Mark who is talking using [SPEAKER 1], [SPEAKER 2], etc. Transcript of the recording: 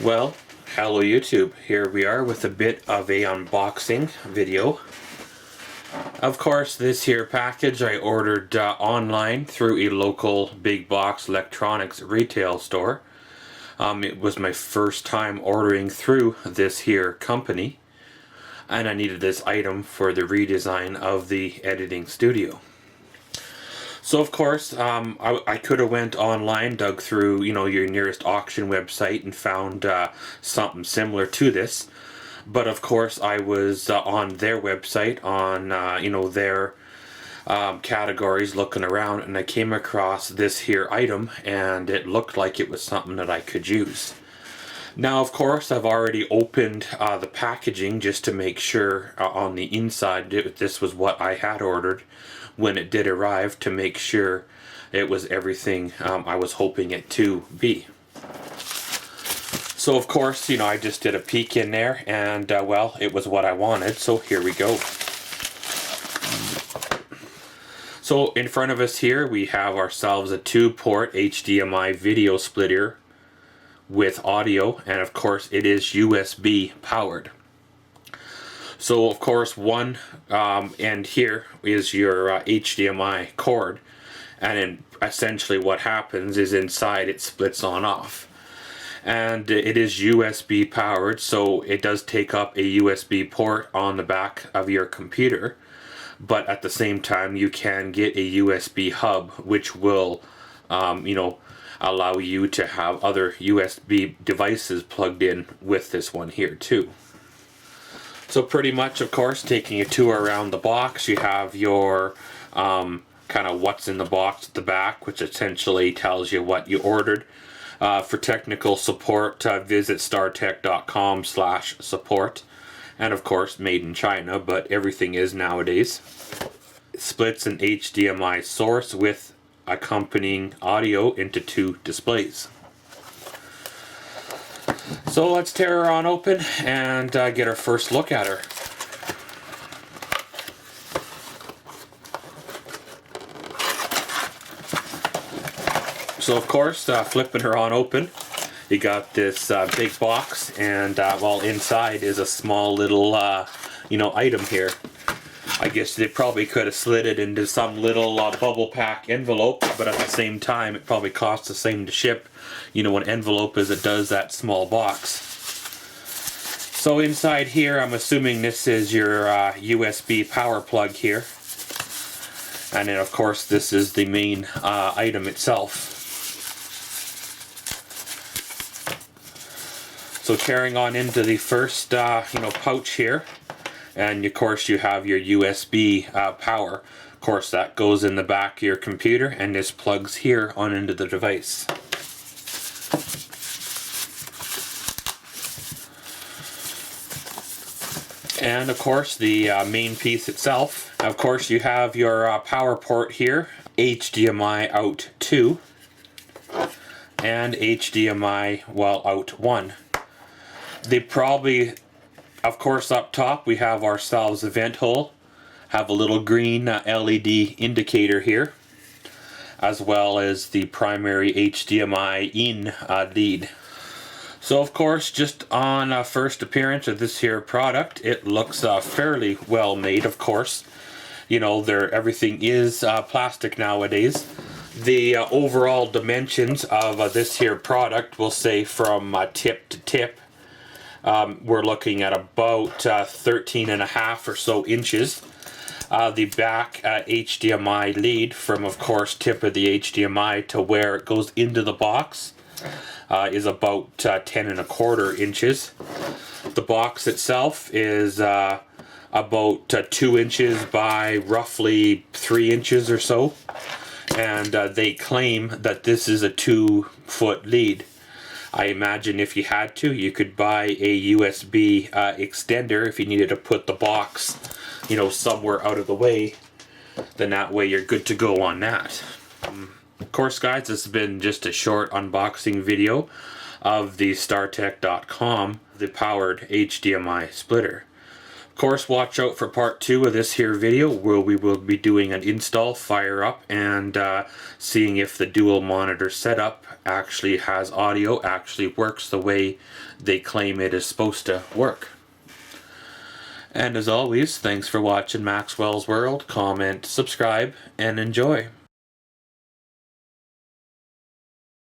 [SPEAKER 1] Well, hello YouTube. Here we are with a bit of a unboxing video. Of course, this here package I ordered online through a local big box electronics retail store. It was my first time ordering through this here company, and I needed this item for the redesign of the editing studio. So of course, I could have went online, dug through, your nearest auction website and found something similar to this. But of course, I was on their website, on, their categories, looking around, and I came across this here item, and it looked like it was something that I could use. Now, of course, I've already opened the packaging just to make sure on the inside this was what I had ordered when it did arrive, to make sure it was everything I was hoping it to be. So of course, I just did a peek in there, and well, it was what I wanted, so here we go. So in front of us here we have ourselves a 2-port HDMI video splitter with audio, and of course it is USB powered. So of course one end here is your HDMI cord, and then essentially what happens is inside it splits on off. And it is USB powered, so it does take up a USB port on the back of your computer, but at the same time you can get a USB hub which will allow you to have other USB devices plugged in with this one here too. So pretty much, of course, taking a tour around the box, you have your kind of what's in the box at the back, which essentially tells you what you ordered. For technical support, visit startech.com/support. And of course, made in China, but everything is nowadays. It splits an HDMI source with accompanying audio into 2 displays. So let's tear her on open and get our first look at her. So of course, flipping her on open, you got this big box, and well, inside is a small little item here. I guess they probably could have slid it into some little bubble pack envelope, but at the same time it probably costs the same to ship, an envelope, as it does that small box. So inside here, I'm assuming this is your USB power plug here, and then of course this is the main item itself. So tearing on into the first pouch here, and of course you have your USB power. Of course that goes in the back of your computer, and this plugs here on into the device. And of course the main piece itself. Of course you have your power port here, HDMI out 2 and HDMI out 1. They probably, of course, up top we have ourselves a vent hole, have a little green LED indicator here, as well as the primary HDMI in lead. So of course, just on first appearance of this here product, it looks fairly well made. Of course, everything is plastic nowadays. The overall dimensions of this here product will say from tip to tip, we're looking at about 13.5 or so inches. The back HDMI lead, from of course tip of the HDMI to where it goes into the box, is about 10.25 inches. The box itself is about 2 inches by roughly 3 inches or so, and they claim that this is a 2-foot lead. I imagine if you had to, you could buy a USB extender if you needed to put the box, somewhere out of the way. Then that way you're good to go on that. Of course, guys, this has been just a short unboxing video of the startech.com, the powered HDMI splitter. Of course, watch out for part 2 of this here video, where we will be doing an install, fire up, and seeing if the dual monitor setup actually has audio, actually works the way they claim it is supposed to work. And as always, thanks for watching Maxwell's World. Comment, subscribe, and enjoy.